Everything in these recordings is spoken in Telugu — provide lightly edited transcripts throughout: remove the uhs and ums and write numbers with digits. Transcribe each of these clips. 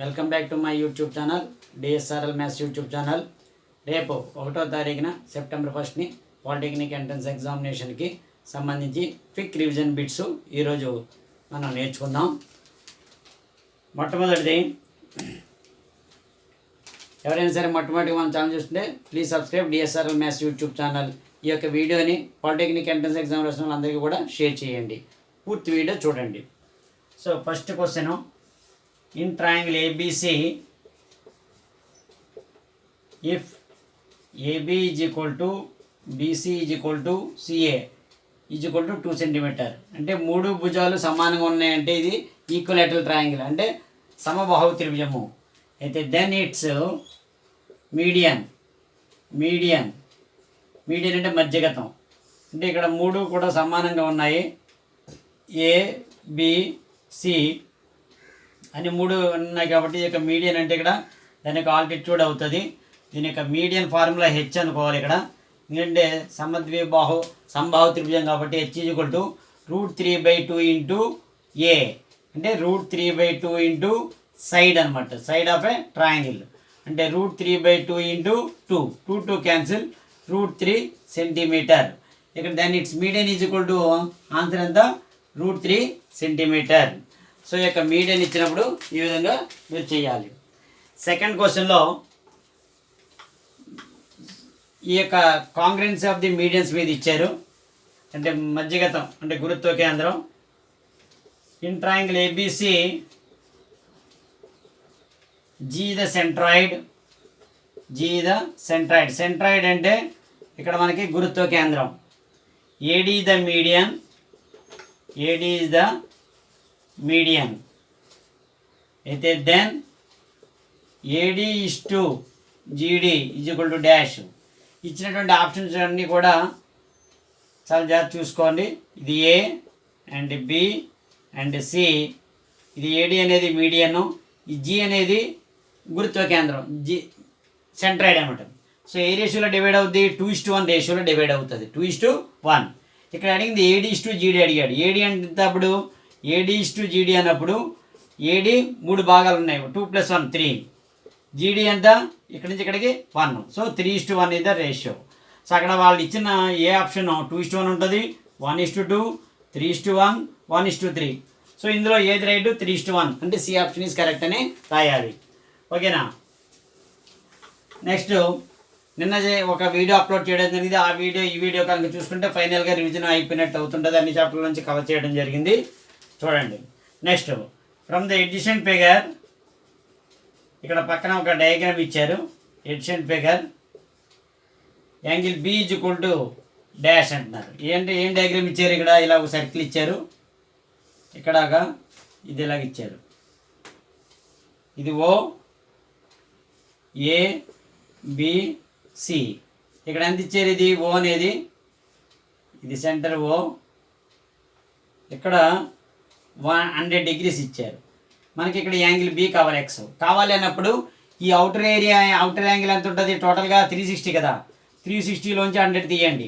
Welcome back to my YouTube channel DSRL maths YouTube channel. రేపు 1వ తారీఖున సెప్టెంబర్ 1ని పాలిటెక్నిక్ ఎంట్రన్స్ ఎగ్జామినేషన్కి సంబంధించి క్విక్ రివిజన్ బిట్స్ ఈరోజు మనం నేర్చుకుందాం. మొట్టమొదటిది, ఎవరైనా సరే మొట్టమొదటిగా మన ఛానల్ చూస్తుంటే please subscribe DSRL maths YouTube channel. ఈ యొక్క వీడియోని పాలిటెక్నిక్ ఎంట్రన్స్ ఎగ్జామ్ రాసిన వాళ్ళందరికీ కూడా షేర్ చేయండి. పూర్తి వీడియో చూడండి. So first question, in triangle ABC, if AB is equal to BC is equal to CA is equal to 2 centimeter, అంటే మూడు భుజాలు సమానంగా ఉన్నాయంటే ఇది ఈక్వలేటరల్ ట్రయాంగిల్ అంటే సమబాహు త్రిభుజము. అయితే దెన్ ఇట్స్ మీడియన్ అంటే మధ్యగతం. అంటే ఇక్కడ మూడు కూడా సమానంగా ఉన్నాయి, ABC అని మూడు ఉన్నాయి కాబట్టి ఈ యొక్క మీడియన్ అంటే ఇక్కడ దాని యొక్క ఆల్టిట్యూడ్ అవుతుంది. దీని యొక్క మీడియన్ ఫార్ములా హెచ్ అనుకోవాలి. ఇక్కడ ఎందుకంటే సమబాహు త్రిభుజం కాబట్టి h is equal to √3/2 into a, అంటే √3/2 ఇంటూ సైడ్ అనమాట, సైడ్ ఆఫ్ ఏ ట్రయాంగిల్. అంటే √3/2 ఇంటూ 2 క్యాన్సిల్, √3 సెంటీమీటర్. ఇక్కడ దాన్ని it's median is equal to answer ఎంత, √3 సెంటీమీటర్. సో ఈ యొక్క మీడియన్ ఇచ్చినప్పుడు ఈ విధంగా మీరు చేయాలి. సెకండ్ క్వశ్చన్లో ఈ యొక్క కాంగ్రెన్స్ ఆఫ్ ది మీడియన్స్ మీద ఇచ్చారు, అంటే మధ్యగతం అంటే గురుత్వ కేంద్రం. In triangle ABC, G the centroid అంటే ఇక్కడ మనకి గురుత్వ కేంద్రం. ఏడి ద మీడియన్ అయితే then AD is to GD is equal to dash. ఇచ్చినటువంటి ఆప్షన్స్ అన్నీ కూడా చాలా జాగ్రత్త చూసుకోండి. ఇది A and B and C. ఇది ఏడి అనేది మీడియను, ఈ జి అనేది గురుత్వ కేంద్రం, జి సెంట్రాయిడ్ అనమాట. సో ఏ రేషియోలో డివైడ్ అవుతుంది, 2:1 రేషియోలో డివైడ్ అవుతుంది, 2:1. ఇక్కడ అడిగింది ఏడి ఈజ్ టు జీడి అడిగాడు. ఏడి అంటే అప్పుడు ఏడి ఈజ్ టు జీడి అన్నప్పుడు ఏడి 3 భాగాలు ఉన్నాయి, 2 + 1 3. జీడి ఎంత, ఇక్కడి నుంచి ఇక్కడికి 1. సో 3:1 ఇది రేషియో. సో అక్కడ వాళ్ళు ఇచ్చిన ఏ ఆప్షన్ 2:1 ఉంటుంది, 1:2, 3:1, 1:3. సో ఇందులో ఏది రైట్, 3:1 అంటే సి ఆప్షన్ ఈజ్ కరెక్ట్ అని రాయాలి. ఓకేనా. నెక్స్ట్, నిన్న ఒక వీడియో అప్లోడ్ చేయడం జరిగింది. ఆ వీడియో ఈ వీడియో కనుక చూసుకుంటే ఫైనల్గా రివిజన్ అయిపోయినట్టు అవుతుంటుంది. అన్ని చాప్టర్ల నుంచి కవర్ చేయడం జరిగింది, చూడండి. Next, from the adjacent figure, ఇక్కడ పక్కన ఒక డయాగ్రామ్ ఇచ్చారు. Adjacent figure angle B is equal to dash అంటున్నారు. ఏం డయాగ్రామ్ ఇచ్చారు, ఇక్కడ ఇలా ఒక సర్కిల్ ఇచ్చారు, ఇక్కడగా ఇది ఇలాగ ఇచ్చారు. ఇది ఓ, ఏ, బి, సి. ఇక్కడ ఎంత ఇచ్చారు, ఇది ఓ అనేది, ఇది సెంటర్ ఓ. ఇక్కడ 100 degrees ఇచ్చారు. మనకి ఇక్కడ యాంగిల్ బి కావాలి, ఎక్స్ కావాలి అన్నప్పుడు ఈ అవుటర్ యాంగిల్ ఎంత ఉంటుంది, టోటల్గా 360 కదా. 360లోంచి 100 తీయండి,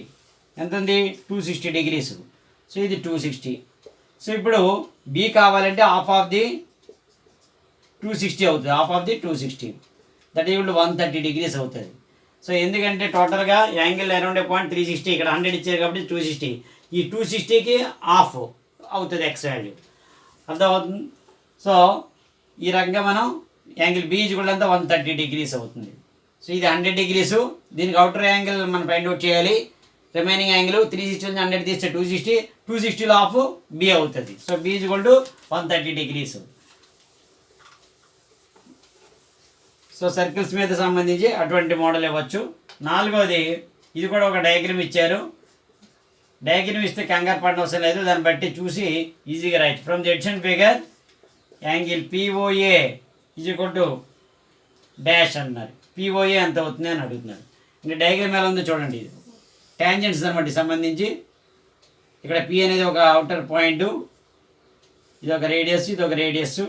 ఎంత ఉంది, 260 degrees. సో ఇది 260. సో ఇప్పుడు బి కావాలంటే హాఫ్ ఆఫ్ ది 260 అవుతుంది, half of the 260 that equal to 130 degrees అవుతుంది. సో ఎందుకంటే టోటల్గా యాంగిల్ అరౌండ్ పాయింట్ 360, ఇక్కడ 100 ఇచ్చారు కాబట్టి 260. ఈ 260కి హాఫ్ అవుతుంది ఎక్స్ వాల్యూ, అర్థమవుతుంది. సో ఈ రకంగా మనం యాంగిల్ బి ఈజ్ కూడా అంతా 130 degrees అవుతుంది. సో ఇది 100 degrees. దీనికి అవుటర్ యాంగిల్ మనం ఫైండ్ అవుట్ చేయాలి. రిమైనింగ్ యాంగిల్ 360 నుంచి 100 తీస్తే 260, 260లో హాఫ్ బి అవుతుంది. So B is equal to 130 degrees. సో సర్కిల్స్ మీద సంబంధించి అటువంటి మోడల్ ఇవ్వచ్చు. నాలుగవది, ఇది కూడా ఒక డయాగ్రామ్ ఇచ్చారు. డయాగ్రామ్ ఇస్తే కంగారు పడిన అవసరం లేదు, దాన్ని బట్టి చూసి ఈజీగా రాయచ్చు. From the adjacent figure angle POA is equal to dash అన్నారు. పిఓఏ ఎంత అవుతుంది అని అడుగుతున్నారు. ఇంకా డయాగ్రామ్ ఎలా ఉందో చూడండి. ఇది ట్యాంజెంట్స్ అనమాట సంబంధించి. ఇక్కడ పి అనేది ఒక అవుటర్ పాయింట్, ఇది ఒక రేడియస్, ఇది ఒక రేడియస్.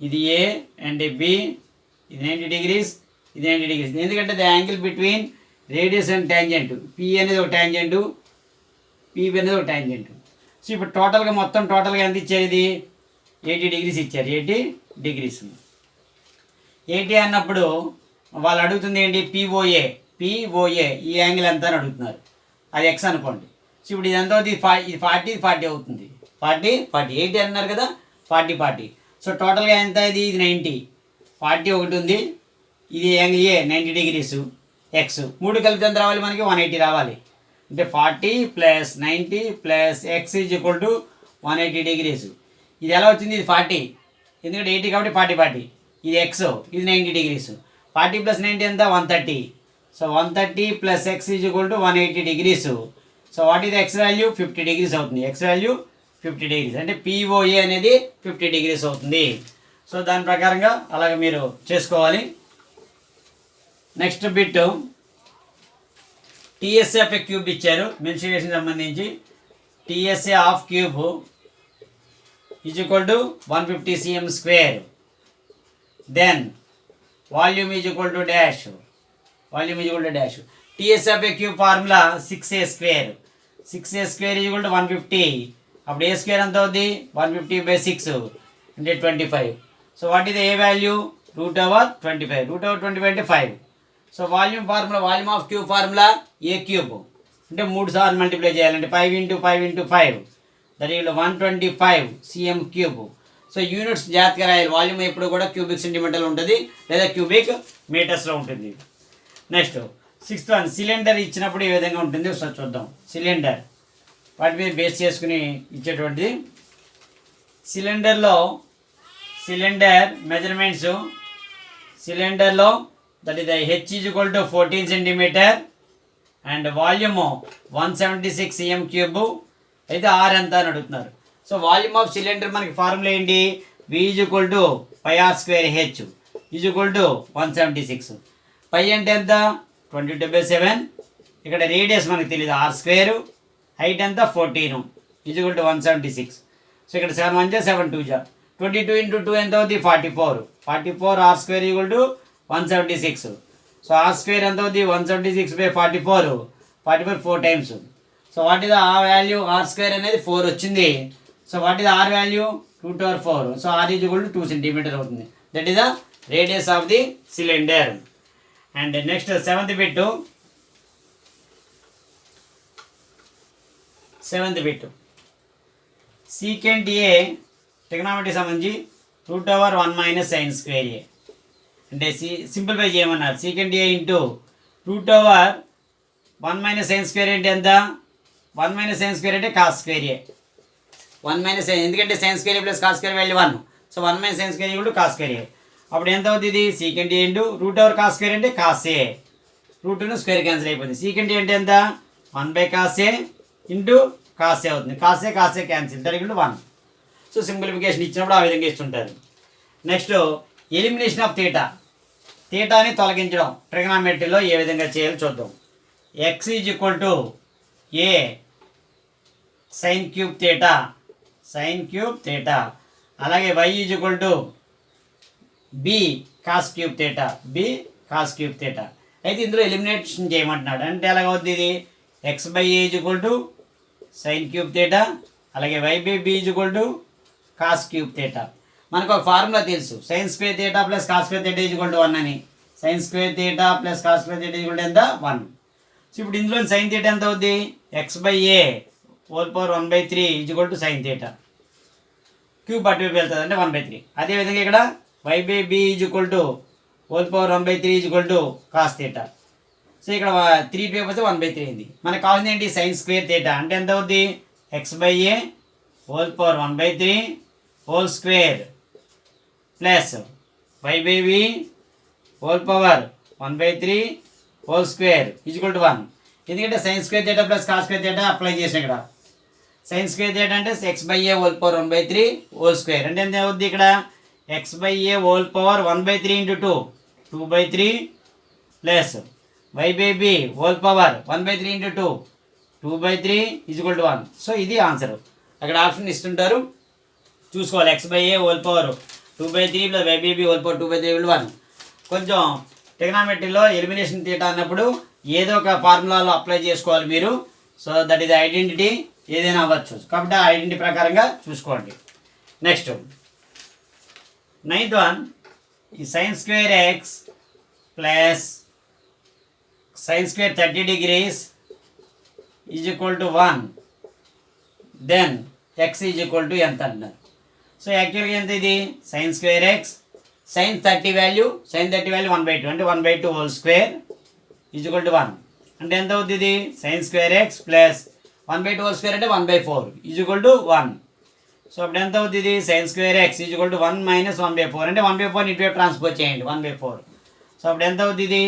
ఇది ఏ అండ్ బి, ఇది 90 degrees, ఇది 90 degrees. ఎందుకంటే the angle between radius and tangent. P అనేది ఒక ట్యాంజెంట్, పీబీ అనేది ఒక ట్యాంజెంట్. సో ఇప్పుడు మొత్తం టోటల్గా ఎంత ఇచ్చారు, ఇది 80 degrees ఇచ్చారు, 80 degrees. 80 అన్నప్పుడు వాళ్ళు అడుగుతుంది ఏంటి, పిఓఏ ఈ యాంగిల్ ఎంత అని అడుగుతున్నారు. అది ఎక్స్ అనుకోండి. సో ఇప్పుడు ఇది ఎంత అవుతుంది, ఇది 40 అవుతుంది. 40 80 అన్నారు కదా, 40. సో టోటల్గా ఎంత ఇది 90. 40 ఒకటి ఉంది, ఇది యాంగిల్ ఏ 90 డిగ్రీస్, ఎక్స్ 3 కలిపి ఎంత రావాలి మనకి 180 రావాలి. అంటే 40 + 90 + x = 180 డిగ్రీస్. ఇది ఎలా వచ్చింది, ఇది 40 ఎందుకంటే 80 కాబట్టి 40. ఇది ఎక్స్, ఇది 90 డిగ్రీస్. 40 + 90 ఎంత 130. So 130 + x = 180 degrees. So what is X value 50 degrees అవుతుంది. ఎక్స్ వాల్యూ 50 డిగ్రీస్ అంటే పిఓఏ అనేది 50 డిగ్రీస్ అవుతుంది. సో దాని ప్రకారంగా అలాగే మీరు చేసుకోవాలి. Next bit TSA of a cube ఇచ్చారు మెన్సురేషన్ సంబంధించి. TSA of cube = 150 cm². Then volume = dash. TSA of a cube formula 6a². 6a² = 150. అప్పుడు a² ఎంత అవుతుంది 150/6 అంటే 25. So what is a value √25. √25 అంటే 5. So volume of cube formula a³ అంటే 3 సార్లు మల్టిప్లై చేయాలంటే 5 × 5 × 5 that is 125 cm³. So units జాగ్రత్తగా రాయాలి. వాల్యూమ్ ఎప్పుడు కూడా క్యూబిక్ సెంటీమీటర్లు ఉంటుంది లేదా క్యూబిక్ మీటర్స్లో ఉంటుంది. నెక్స్ట్ 6th వన్, సిలిండర్ ఇచ్చినప్పుడు ఏ విధంగా ఉంటుంది ఒకసారి చూద్దాం. సిలిండర్ వాటి మీద బేస్ చేసుకుని ఇచ్చేటువంటిది. సిలిండర్ మెజర్మెంట్స్, సిలిండర్లో that is h = 14 centimetre and volume 176 cm³ అయితే ఆర్ ఎంత అని అడుగుతున్నారు. సో వాల్యూమ్ ఆఫ్ సిలిండర్ మనకి ఫార్ములా ఏంటి, v = πr²h = 176. పై అంటే ఎంత 22/7. ఇక్కడ రేడియస్ మనకు తెలియదు r², హైట్ ఎంత 14 = 176. సో ఇక్కడ 7 1 7 2 22 × 2 ఎంత అవుతుంది 44. r² = 176. సో r² ఎంత అవుతుంది 176/44. 44 4 టైమ్స్. సో వాట్ ఈస్ ఆ వాల్యూ, r² అనేది 4 వచ్చింది. So what is r value 2/4. So r = 2 centimetre అవుతుంది. That is the radius of the cylinder. And next 7th bit secant a trigonometry సంబంధించి √1 - sin²a అంటే సింప్లిఫై చేయమన్నారు. సీకెంట్ ఏ ఇంటూ √1 - sin² అంటే ఎంత 1 - sin² అంటే cos²a. 1 - sin ఎందుకంటే sin² + cos² value 1. So 1 - sin² = cos²a. అప్పుడు ఎంత అవుతుంది ఇది సీకెంట్ ఏ ఇంటూ √cos² అంటే cos a. రూట్ను స్క్వేర్ క్యాన్సిల్ అయిపోతుంది. సీకెంట్ ఏ అంటే ఎంత 1/cos a into cos a అవుతుంది. cos a cancel that = 1. So simplification ఇచ్చినప్పుడు ఆ విధంగా ఇస్తుంటారు. నెక్స్ట్ ఎలిమినేషన్ ఆఫ్ థీటాని తొలగించడం ట్రిగ్నామెట్రీలో ఏ విధంగా చేయాలో చూద్దాం. x = a sin³ θ అలాగే y = b cos³ θ. అయితే ఇందులో ఎలిమినేషన్ చేయమంటున్నాడు. అంటే ఎలాగవుతుంది ఇది x/a = sin³ θ అలాగే y/b = cos³ θ. మనకు ఒక ఫార్ములా తెలుసు sin² θ + cos² θ = 1 అని. sin² θ + cos² θ = ఎంత 1. సో ఇప్పుడు ఇందులో sin θ ఎంత అవుద్ది x/a ² 1/3 = sin θ. క్యూబ్ అటువైపు వెళ్తుంది అంటే 1/3. అదేవిధంగా ఇక్కడ y/b = ² 1/3 = cos θ. సో ఇక్కడ 3 ఇటువైపు వస్తే 1/3 అయింది. మనకు కావాల్సింది ఏంటి sin² θ అంటే ఎంత అవుద్ది x/a ² 1/3 2 ప్లస్ y/b ² 1/3 2 = 1. ఎందుకంటే sin² θ + cos² θ అప్లై చేసాం. ఇక్కడ sin² θ అంటే x/a ² 1/3 2 అంటే ఎంత అవుద్ది ఇక్కడ x/a ² 1/3 × 2 2/3 ప్లస్ y/b ² 1/3 × 2 2/3 = 1. సో ఇది ఆన్సర్. అక్కడ ఆప్షన్ ఇస్తుంటారు చూసుకోవాలి. x/a ² 2/3 plus y/b ² 2/3 = 1. కొంచెం ట్రిగ్నామెట్రీలో ఎలిమినేషన్ థీటా అన్నప్పుడు ఏదో ఒక ఫార్ములాలో అప్లై చేసుకోవాలి మీరు. సో దట్ ఈస్ ఐడెంటిటీ ఏదైనా అవ్వచ్చు కాబట్టి ఆ ఐడెంటిటీ ప్రకారంగా చూసుకోండి. నెక్స్ట్ 9th వన్ ఈ sine square x plus sine square 30 degrees is equal to 1, then x is equal to ఎంత అంటున్నారు. సో యాక్చువల్గా ఎంత ఇది sine square x sine 30 value 1/2 అంటే 1/2 whole square is equal to 1 అంటే ఎంత అవుతుంది ఇది sine square x plus 1/2 whole square అంటే 1/4 ఈజ్ ఈక్వల్ టు 1. సో అప్పుడు ఎంత అవుతుంది ఇది sine square X is equal to 1 - 1/4 అంటే 1/4 ఇటువైపు ట్రాన్స్పోజ్ చేయండి 1/4. సో అప్పుడు ఎంత అవుతుంది ఇది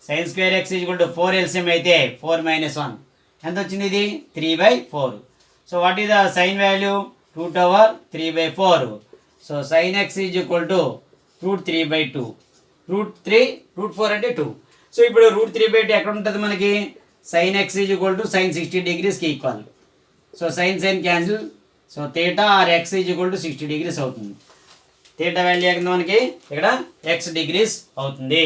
sine square X is equal to 4 LCM అయితే 4 - 1 ఎంత వచ్చింది ఇది 3/4. So what is the sign value √3/4. So sign x is equal to √3/2 √4 అంటే 2. సో ఇప్పుడు √3/2 ఎక్కడ ఉంటుంది మనకి sine x is equal to sine 60 degreesకి equal. So sine cancel. So theta or x is equal to 60 degrees అవుతుంది. థీటా వాల్యూ ఎక్కడ మనకి ఇక్కడ ఎక్స్ డిగ్రీస్ అవుతుంది.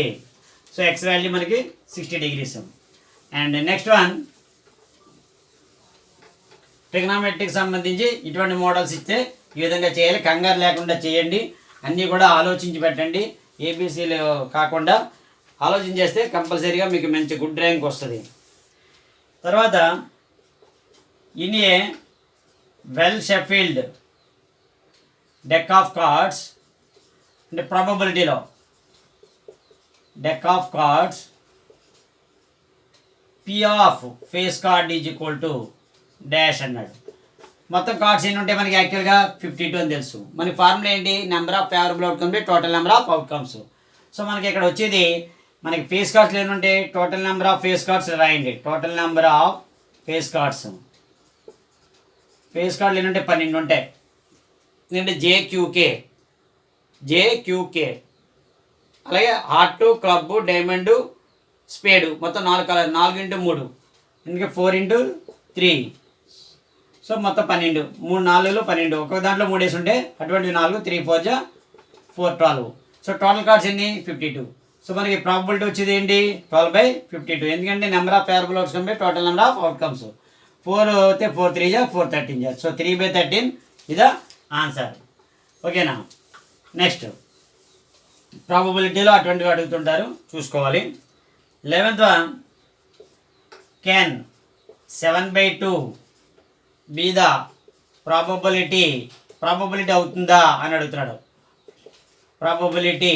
సో ఎక్స్ వాల్యూ మనకి 60 degrees. And next one trigonometric సంబంధించి ఇటువంటి మోడల్స్ ఇస్తే ఈ విధంగా చేయాలి. కంగారు లేకుండా చేయండి, అన్నీ కూడా ఆలోచించి పెట్టండి. ఏబీసీలు కాకుండా ఆలోచన చేస్తే కంపల్సరీగా మీకు మంచి గుడ్ ర్యాంక్ వస్తుంది. తర్వాత in a well shuffled deck of cards అంటే ప్రాబబిలిటీలో deck of cards P of face card is equal to dash అన్నాడు. మొత్తం కార్డ్స్ ఎన్ని ఉంటాయి మనకి యాక్చువల్గా 52 అని తెలుసు. మనకి ఫార్ములా ఏంటి number of favourable outcomes total number of outcomes. So మనకి ఇక్కడ వచ్చేది మనకి ఫేస్ కార్డ్స్ ఎన్ని ఉంటాయి total number of face cards రాయండి. Total number of face cards ఎన్ని ఉంటాయి 12 ఉంటాయి. ఎందుకంటే జేక్యూకే అలాగే హార్ట్ క్లబ్ డైమండ్ స్పేడు మొత్తం 4 కలర్ 4 × 3 ఎందుకంటే 4 × 3. సో మొత్తం 12 3 4 12 ఒక దాంట్లో 3 వేసి ఉంటే అటువంటి 4 3 4 4 12. సో టోటల్ కార్డ్స్ ఎన్ని 52. సో మనకి ప్రాబబిలిటీ వచ్చేది ఏంటి 12/52 ఎందుకంటే number of favourable outcomes by total number of outcomes. 4 అయితే 4 3 4 13 సో 3/13 ఇదా ఆన్సర్. ఓకేనా. నెక్స్ట్ ప్రాబబిలిటీలో అటువంటివి అడుగుతుంటారు చూసుకోవాలి. 11th one can 7/2 be the probability అవుతుందా అని అడుగుతున్నాడు. ప్రాబబిలిటీ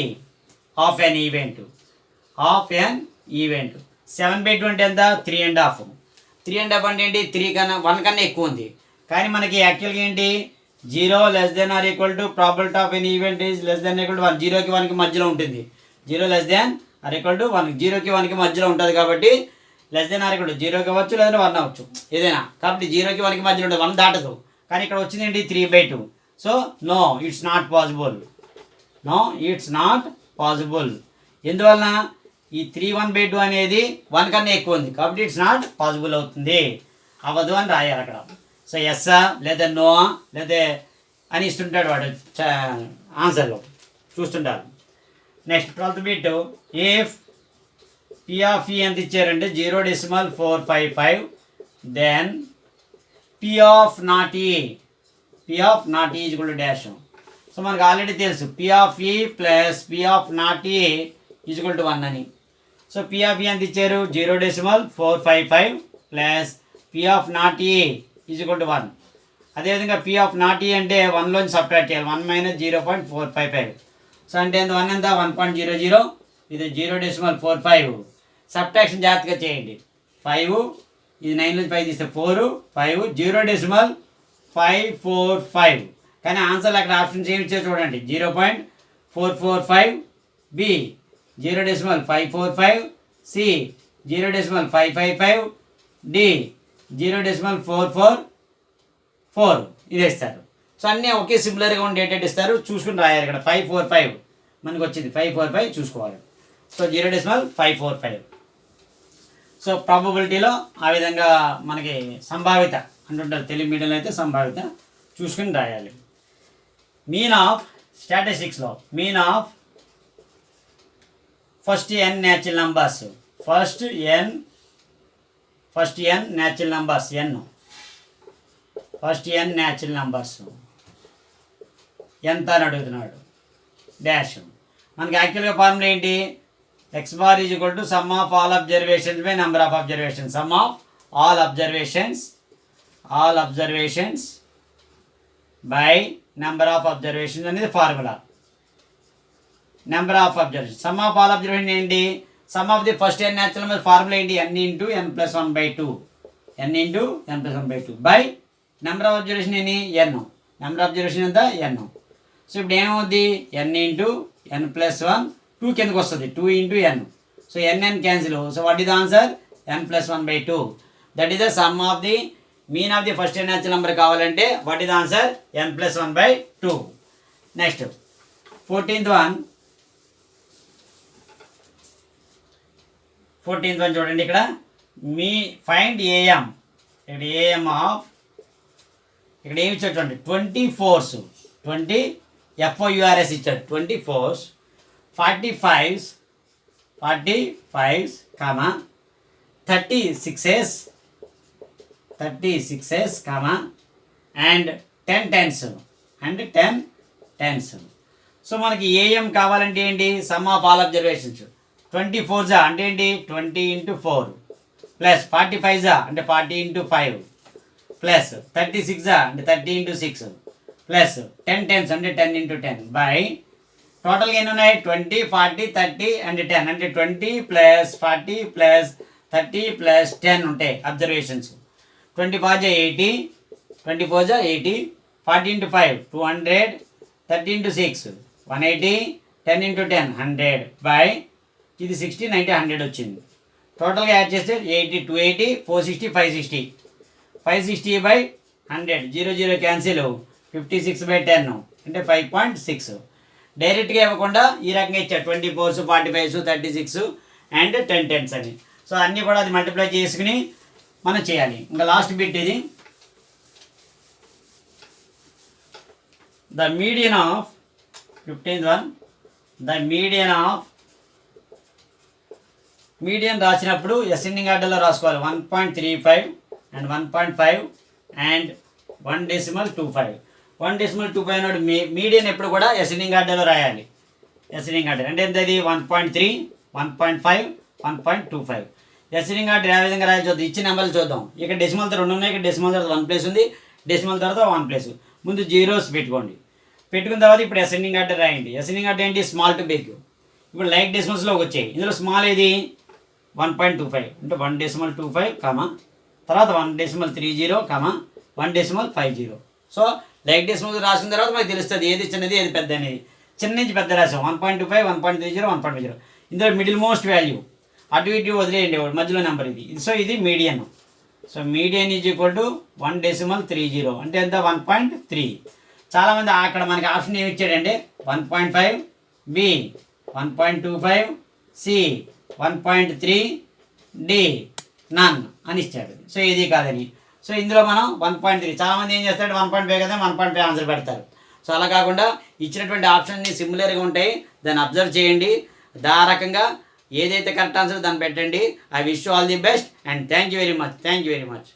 ఆఫ్ ఎన్ ఈవెంట్ 7/2 అంటే ఎంత 3.5. 3.5 అంటే ఏంటి 3 కన్నా 1 కన్నా ఎక్కువ ఉంది. కానీ మనకి యాక్చువల్గా ఏంటి 0 less than or equal to probability of any event is less than or equal to 1. 0కి 1కి మధ్యలో ఉంటుంది. 0 less than or equal to 1. 0కి 1కి మధ్యలో ఉంటుంది కాబట్టి less than or equal to 0కి అవ్వచ్చు లేదంటే 1 అవ్వచ్చు ఏదైనా. కాబట్టి 0కి 1కి మధ్యలో ఉంటుంది 1 దాటదు. కానీ ఇక్కడ వచ్చింది ఏంటి 3/2. So no it's not possible. ఎందువలన ఈ 3/1/2 అనేది 1 కన్నా ఎక్కువ ఉంది కాబట్టి ఇట్స్ నాట్ పాసిబుల్ అవుతుంది అవ్వదు అని రాయాలి అక్కడ. సో ఎస్సా లేదా నో లేదా అని ఇస్తుంటాడు వాడు ఆన్సర్లో చూస్తుంటారు. Next 12th bit if P of ఈ ఎంత ఇచ్చారంటే 0.455 దెన్ పి ఆఫ్ నాట్ ఈ is equal to dash. So మనకు ఆల్రెడీ తెలుసు పి ఆఫ్ ఈ ప్లస్ పి ఆఫ్ నాట్ ఈ ఈజ్ ఈక్వల్ టు 1 అని. సో పి ఆఫ్ ఈ ఎంత ఇచ్చారు 0.455 ప్లస్ పి ఆఫ్ నాట్ ఈ ఈజ్ ఈక్వల్ టు 1. అదేవిధంగా పి ఆఫ్ నాట్ ఈ అంటే 1లోంచి సబ్ట్రాక్ట్ చేయాలి 1 - 0.455. సో అంటే 1 ఎంత 1.00 ఇది 0.45. సబ్ట్రాక్షన్ జాగ్రత్తగా చేయండి 5 ఇది 9లోంచి 5 తీస్తే 4 5 0.545. కానీ ఆన్సర్లు అక్కడ ఆప్షన్స్ ఏమి ఇచ్చారు చూడండి 0.445 బి 0.545 సి 0.555 డి 0.444 ఇది ఇస్తారు. సో అన్నీ ఒకే సిమిలర్గా ఉండేటట్టు ఇస్తారు చూసుకుని రాయాలి. ఇక్కడ 545 మనకు వచ్చింది 545 చూసుకోవాలి. సో 0.545. సో ప్రాబబిలిటీలో ఆ విధంగా మనకి సంభావిత అంటుంటారు తెలుగు మీడియంలో అయితే సంభావిత చూసుకుని రాయాలి. మీన్ ఆఫ్ స్టాటిస్టిక్స్లో mean of first n natural numbers first n natural numbers first n natural numbers ఎంత అని అడుగుతున్నాడు డాష్. మనకి యాక్చువల్గా ఫార్ములా ఏంటి? X bar is equal to sum of all observations by number of observations. Sum of all observations by number of observations అనేది formula. Number of observation, sum of all observation ఏంటి? Sum of the first n natural number formula ఏంటి? n into n plus 1/2 by number of observation ఏంటి? n. నెంబర్ ఆఫ్ అబ్జర్వేషన్ ఎంత? n. సో ఇప్పుడు ఏమవుద్ది? n ఇంటూ n ప్లస్ 1, 2 కిందకు వస్తుంది, 2 into n. So n cancel. So what is the answer? n plus 1/2. That is the sum of the mean of the first n natural number కావాలంటే what is the answer? n plus 1/2. Next 14th one చూడండి. ఇక్కడ మీ ఫైండ్ ఏఎం. ఇక్కడ ఏఎం ఆఫ్, ఇక్కడ ఏమి ఇచ్చాడు చూడండి, 24s, 20 FOURS ఇచ్చాడు, 24s, 45s, 36s, and 10 10s. So మనకి ఏఎం కావాలంటే ఏంటి? Sum of all observations. 24 అంటే ఏంటి? 20 ఇంటూ 4 ప్లస్ 45 అంటే 40 ఇంటూ 5 ప్లస్ 36 అంటే 30 ఇంటూ 6 ప్లస్ 10 10s అంటే 10 ఇంటూ 10 బై టోటల్గా ఎన్ని ఉన్నాయి? 20, 40, 30 అండ్ 10 అంటే 20 ప్లస్ 40 ప్లస్ 30 ప్లస్ 10 ఉంటాయి observations. 24 80, 40 into 5 200, 30 into 6 180, 10 into 10 100 by ఇది 60, 90, 100 వచ్చింది. టోటల్గా యాడ్ చేస్తే 80, 280, 460, 560 బై 100, 0 క్యాన్సిల్, 56/10 అంటే 5.6. డైరెక్ట్గా ఇవ్వకుండా ఈ రకంగా ఇచ్చారు, 24s, 45s, 36 అండ్ 10 10s అని. సో అన్నీ కూడా అది మల్టిప్లై చేసుకుని మనం చేయాలి. ఇంకా లాస్ట్ బిట్ ఇది. The median of 15th one, the median రాసినప్పుడు అసెండింగ్ ఆర్డర్లో రాసుకోవాలి. 1.35 అండ్ 1.5 అండ్ 1.25. 1.25 అన్నాడు. మీడియన్ ఎప్పుడు కూడా అసెండింగ్ ఆర్డర్లో రాయాలి. అసెండింగ్ ఆర్డర్ అంటే ఎంత? ఇది 1.3, 1.5, 1.25. అసెండింగ్ ఆర్డర్ ఏ విధంగా రాయాలి చూద్దాం. ఇచ్చిన నెంబర్లు చూద్దాం. ఇక్కడ డెసిమల్ 2 ఉన్నాయి, ఇక్కడ డెసిమల్ తర్వాత 1 ప్లేస్ ఉంది, డెసిమల్ తర్వాత 1 ప్లేస్. ముందు జీరోస్ పెట్టుకోండి. పెట్టుకున్న తర్వాత ఇప్పుడు అసెండింగ్ ఆర్డర్ రాయండి. అసెండింగ్ ఆర్డర్ ఏంటి? Small to big. ఇప్పుడు లైక్ డెసిమల్స్లోకి వచ్చాయి. ఇందులో స్మాల్ ఏది? 1.25 అంటే 1.25 తర్వాత 1.30 1.50. సో లైక్ డెసిమల్స్ రాసిన తర్వాత మనకు తెలుస్తుంది ఏది చిన్నది ఏది పెద్ద అనేది. చిన్న నుంచి పెద్ద రాసాం 1.25, 1.30, 1.50. ఇందులో మిడిల్ మోస్ట్ వాల్యూ అటు ఇటు వదిలేయండి, మధ్యలో నెంబర్ ఇది. సో ఇది median. So median is equal to 1.30 అంటే ఎంత? 1.3. చాలామంది అక్కడ మనకి ఆప్షన్ ఏమి ఇచ్చాడంటే 1.5, B 1.25, C 1.3, D నన్ అని ఇచ్చాడు. సో ఇది కాదని. సో ఇందులో మనం 1.3. చాలామంది ఏం చేస్తాడు? 1.5 కదా 1.5 ఆన్సర్ పెడతారు. సో అలా కాకుండా ఇచ్చినటువంటి ఆప్షన్ని సిమిలర్గా ఉంటాయి, దాన్ని అబ్జర్వ్ చేయండి. ఆ రకంగా ఏదైతే కరెక్ట్ ఆన్సర్ దాన్ని పెట్టండి. I wish you all the best and thank you very much.